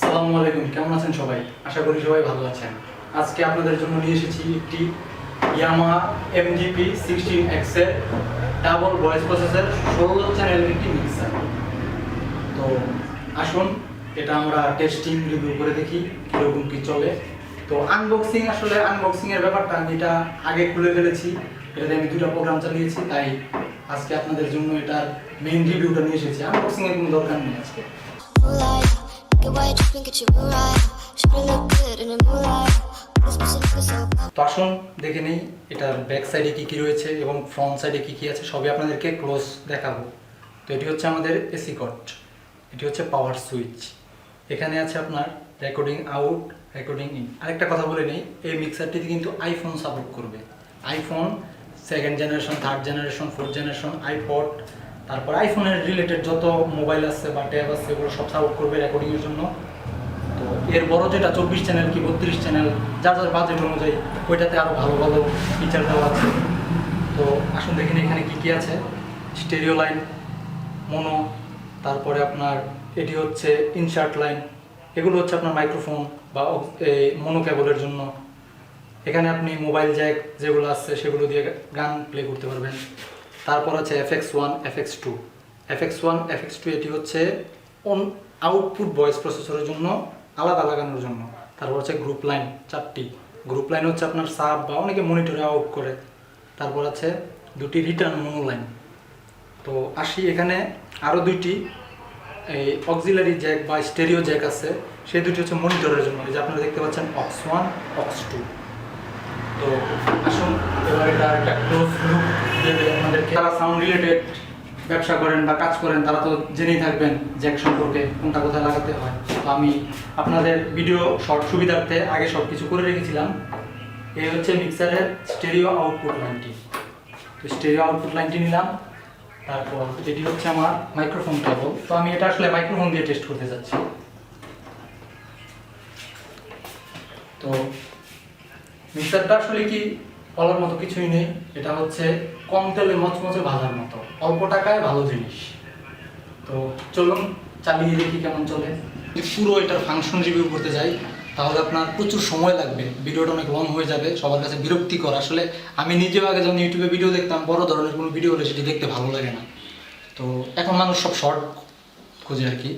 আসসালামু আলাইকুম, কেমন আছেন সবাই? আশা করি সবাই ভালো আছেন। আজকে আপনাদের জন্য নিয়ে এসেছি একটি Yamaha mgp16x এর ডাবল ভয়েস প্রসেসর 16 চ্যানেলের একটি মিক্সার। তো আসুন এটা আমরা টেস্টিং রিভিউ করে দেখি কিরকম কি চলে। তো আনবক্সিং এর ব্যাপারটা আমি এটা আগে খুলে ফেলেছি, এটাতে আমি দুটো প্রোগ্রাম চালিয়েছি, তাই আজকে আপনাদের জন্য এটার মেইন রিভিউটা নিয়ে এসেছি। আনবক্সিং এর কোনো দরকার নেই আজকে। তো আসুন দেখে নেই এটার ব্যাক সাইডে কি কি রয়েছে এবং ফ্রন্ট সাইডে কি কি আছে, সবই আপনাদেরকে ক্লোজ দেখাবো। তো এটি হচ্ছে আমাদের এসি কট, এটি হচ্ছে পাওয়ার সুইচ, এখানে আছে আপনার রেকর্ডিং আউট, রেকর্ডিং ইন। আরেকটা কথা বলে নেই, এই মিক্সারটিতে কিন্তু আইফোন সাপোর্ট করবে। IPhone second generation, third generation, fourth generation, iPod, তারপর আইফোনের রিলেটেড যত মোবাইল আছে বা ট্যাব আছে এগুলো সব সাপোর্ট করবে রেকর্ডিংয়ের জন্য। তো এর বড় যেটা 24 চ্যানেল কি 32 চ্যানেল, যার যার বাজেট অনুযায়ী ওইটাতে আরও ভালো ভালো ফিচার দেওয়া আছে। তো আসুন দেখেন এখানে কী কী আছে। স্টেরিও লাইন, মোনো, তারপরে আপনার এটি হচ্ছে ইনশার্ট লাইন, এগুলো হচ্ছে আপনার মাইক্রোফোন বা মোনো কেবলের জন্য। এখানে আপনি মোবাইল জ্যাক যেগুলো আছে সেগুলো দিয়ে গান প্লে করতে পারবেন। তারপর আছে FX1, FX2, FX1, FX2 এটি হচ্ছে আউটপুট ভয়েস প্রসেসরের জন্য আলাদা লাগানোর জন্য। তারপর হচ্ছে গ্রুপ লাইন, 4টি গ্রুপ লাইন হচ্ছে আপনার সাব বা অনেকে মনিটরে আউট করে। তারপর আছে 2টি রিটার্ন মোনো লাইন। তো আসি এখানে আরও 2টি এই অক্সিলারি জ্যাক বা স্টেরিও জ্যাক আছে, সেই 2টি হচ্ছে মনিটরের জন্য, এই যে আপনারা দেখতে পাচ্ছেন aux1, aux2। তো আসুন এবার এটা একটা ক্লোজ লুক দেবে আমাদেরকে। যারা সাউন্ড রিলেটেড ব্যবসা করেন বা কাজ করেন তারা তো জেনেই থাকবেন জ্যাক সম্পর্কে, কোনটা কোথায় লাগাতে হয়। তো আমি আপনাদের ভিডিও শর্ট সুবিধার্থে আগে সব কিছু করে রেখেছিলাম। এই হচ্ছে মিক্সারের স্টেরিও আউটপুট লাইনটি। তো স্টেরিও আউটপুট লাইনটি নিলাম। তারপর এটি হচ্ছে আমার মাইক্রোফোন কেবল। তো আমি এটা আসলে মাইক্রোফোন দিয়ে টেস্ট করতে যাচ্ছি। তো মিক্সারটা আসলে কি বলার মতো কিছুই নেই, এটা হচ্ছে কম তেলে মচমচে ভাজার মতো, অল্প টাকায় ভালো জিনিস। তো চলুন চালিয়ে দেখি কেমন চলে। পুরো এটার ফাংশন রিভিউ করতে যাই তাহলে আপনার প্রচুর সময় লাগবে, ভিডিওটা অনেক লং হয়ে যাবে, সবার কাছে বিরক্তিকর। আসলে আমি নিজেও আগে যখন ইউটিউবে ভিডিও দেখতাম, বড় ধরনের কোনো ভিডিও হলে সেটি দেখতে ভালো লাগে না। তো এখন মানুষ সব শর্ট খোঁজে আর কি।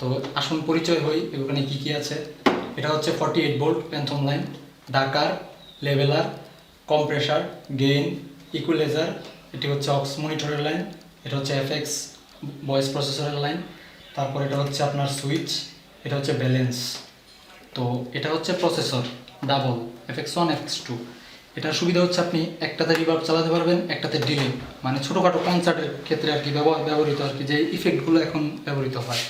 তো আসুন পরিচয় হই এখানে কী কী আছে। এটা হচ্ছে 48 ভোল্ট প্যান্থম লাইন, ডাকার, লেভেলার, কম্প্রেসার, গেইন, ইকুয়ালাইজার, এটি হচ্ছে অক্স মনিটরের লাইন, এটা হচ্ছে FX ভয়েস প্রসেসরের লাইন। তারপর এটা হচ্ছে আপনার সুইচ, এটা হচ্ছে ব্যালেন্স। তো এটা হচ্ছে প্রসেসর ডাবল FX1, FX2। এটার সুবিধা হচ্ছে আপনি একটাতে রিভার্ব চালাতে পারবেন, একটাতে ডিলে, মানে ছোটোখাটো কনসার্টের ক্ষেত্রে আর কি ব্যবহৃত আর কি, যে ইফেক্টগুলো এখন ব্যবহৃত হয়।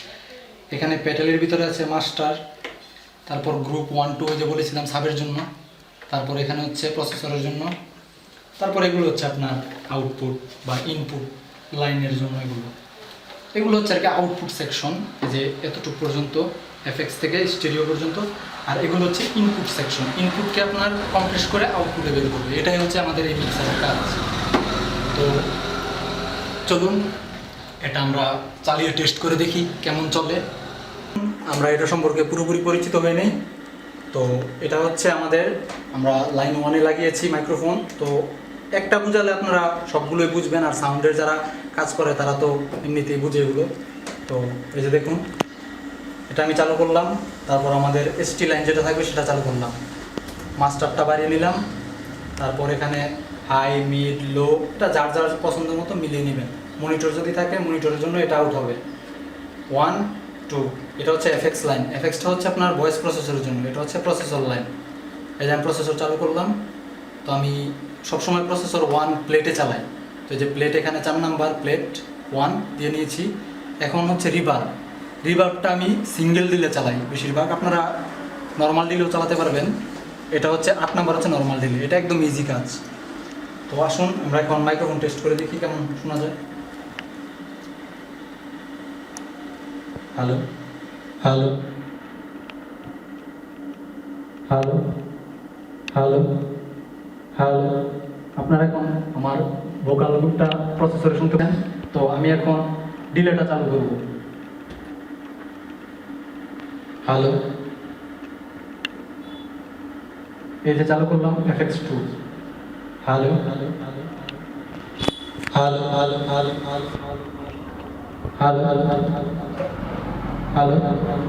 এখানে প্যাটেলের ভিতরে আছে মাস্টার, তারপর গ্রুপ 1, 2 যে বলেছিলাম সাবের জন্য, তারপর এখানে হচ্ছে প্রসেসরের জন্য, তারপর এগুলো হচ্ছে আপনার আউটপুট বা ইনপুট লাইনের জন্য। এগুলো হচ্ছে আর কি আউটপুট সেকশন, যে এতটুকু পর্যন্ত FX থেকে স্টেরিও পর্যন্ত। আর এগুলো হচ্ছে ইনপুট সেকশন, ইনপুটকে আপনার কম্প্রেস করে আউটপুটে বের করবে, এটাই হচ্ছে আমাদের এই মিক্সারের কাজ। তো চলুন এটা আমরা চালিয়ে টেস্ট করে দেখি কেমন চলে। আমরা এটা সম্পর্কে পুরোপুরি পরিচিত হয়ে নেই। তো এটা হচ্ছে আমরা লাইন 1-এ লাগিয়েছি মাইক্রোফোন। তো একটা বুঝালে আপনারা সবগুলোই বুঝবেন, আর সাউন্ডের যারা কাজ করে তারা তো এমনিতেই বুঝে এগুলো। তো এই যে দেখুন এটা আমি চালু করলাম, তারপর আমাদের ST লাইন যেটা থাকবে সেটা চালু করলাম, মাস্টারটা বাড়িয়ে নিলাম, তারপর এখানে হাই, মিড, লো, এটা যার যার পছন্দের মতো মিলিয়ে নেবেন। মনিটর যদি থাকে মনিটরের জন্য এটা আউট হবে 1, 2। এটা হচ্ছে FX লাইন, FXটা হচ্ছে আপনার ভয়েস প্রসেসরের জন্য, এটা হচ্ছে প্রসেসর লাইন। এই যে আমি প্রসেসর চালু করলাম। তো আমি সবসময় প্রসেসর 1 প্লেটে চালাই। তো এই যে প্লেট এখানে 4 নাম্বার প্লেট 1 দিয়ে নিয়েছি। এখন হচ্ছে রিভার্বটা আমি সিঙ্গেল দিলে চালাই বেশিরভাগ, আপনারা নর্মাল দিলেও চালাতে পারবেন। এটা হচ্ছে 8 নাম্বার হচ্ছে নর্মাল দিলে, এটা একদম ইজি কাজ। তো আসুন আমরা এখন মাইক্রোফোন টেস্ট করে দেখি কেমন শোনা যায়। Hello hello hello hello hello. আপনারা এখন আমার ভোকাল লুপটা প্রসেসরে শুনতে পান। তো আমি এখন ডিলেটা চালু করব। হ্যালো, এই যে চালু করলাম FX2। Hello hello hello hello hello hello hello hello hello.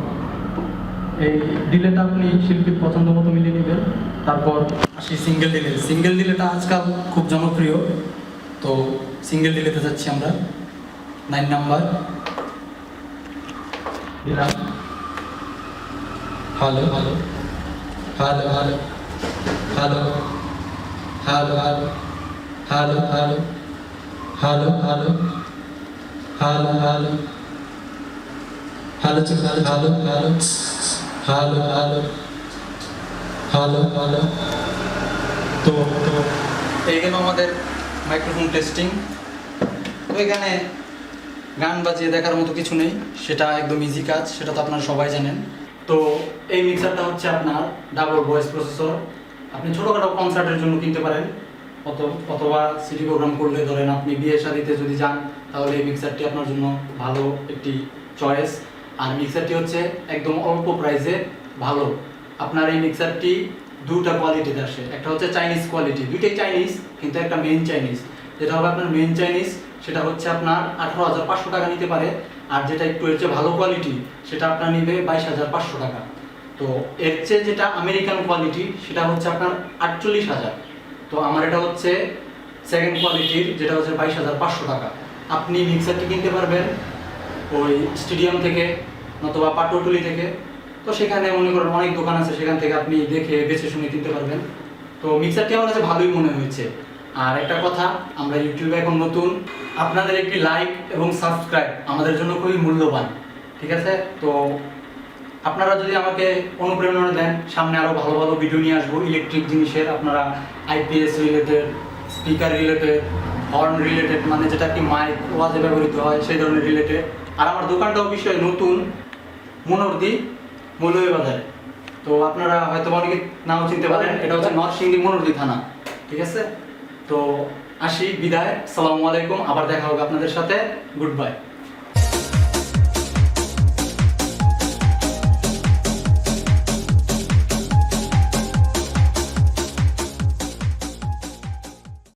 এই ডিলেটা আপনি শিল্পীর পছন্দ মতো মিলিয়ে নেবেন। তারপর আসি সিঙ্গেল ডিলে। সিঙ্গেল ডিলেটা আজকাল খুব জনপ্রিয়, তো সিঙ্গেল ডিলেতে যাচ্ছি আমরা। 9 নাম্বার দিলাম। Hello hello hello hello hello hello hello hello hello hello hello hello hello hello hello hello hello hello hello. তো তো এই গেল আমাদের মাইক্রোফোন টেস্টিং। তো এখানে গান বাজিয়ে দেখার মতো কিছু নেই, সেটা একদম ইজি কাজ, সেটা তো আপনারা সবাই জানেন। তো এই মিক্সারটা হচ্ছে আপনার ডাবল ভয়েস প্রসেসর। আপনি ছোটোখাটো কনসার্টের জন্য কিনতে পারেন, অথবা সিডি প্রোগ্রাম করলে, ধরেন আপনি বিয়ে শাদিতে যদি যান, তাহলে এই মিক্সারটি আপনার জন্য ভালো একটি চয়েস। আর মিক্সারটি হচ্ছে একদম অল্প প্রাইসে ভালো। আপনার এই মিক্সারটি দুটা কোয়ালিটিতে আসে, একটা হচ্ছে চাইনিজ কোয়ালিটি, দুইটাই চাইনিজ, কিন্তু একটা মেন চাইনিজ। যেটা হবে আপনার মেন চাইনিজ, সেটা হচ্ছে আপনার 18,500 টাকা নিতে পারে। আর যেটা একটু এর চেয়ে ভালো কোয়ালিটি, সেটা আপনার নিবে 22,500 টাকা। তো এর চেয়ে যেটা আমেরিকান কোয়ালিটি, সেটা হচ্ছে আপনার 48,000। তো আমার এটা হচ্ছে সেকেন্ড কোয়ালিটির, যেটা হচ্ছে 22,500 টাকা। আপনি মিক্সারটি কিনতে পারবেন ওই স্টেডিয়াম থেকে, নতুবা পাটুয়াটুলি থেকে। তো সেখানে মনে করেন অনেক দোকান আছে, সেখান থেকে আপনি দেখে বেছে শুনে কিনতে পারবেন। তো মিক্সারটি আমার কাছে ভালোই মনে হয়েছে। আর একটা কথা, আমরা ইউটিউবে এখন নতুন, আপনাদের একটি লাইক এবং সাবস্ক্রাইব আমাদের জন্য খুবই মূল্যবান, ঠিক আছে? তো আপনারা যদি আমাকে অনুপ্রেরণা দেন, সামনে আরও ভালো ভালো ভিডিও নিয়ে আসবো ইলেকট্রিক জিনিসের। আপনারা IPS related, speaker related, horn related, মানে যেটা কি মাইক ওয়াজে ব্যবহৃত হয় সেই ধরনের রিলেটেড। আর আমার দোকানটাও বিষয় নতুন, মনোরদি মৌলভীবাজারে। তো আপনারা হয়তো অনেকে নাও চিনতে পারেন, এটা হচ্ছে নরসিংদী মনোরদি থানা, ঠিক আছে? তো আসি, বিদায়, আসসালামু আলাইকুম। আবার দেখা হবে আপনাদের সাথে, গুড বাই।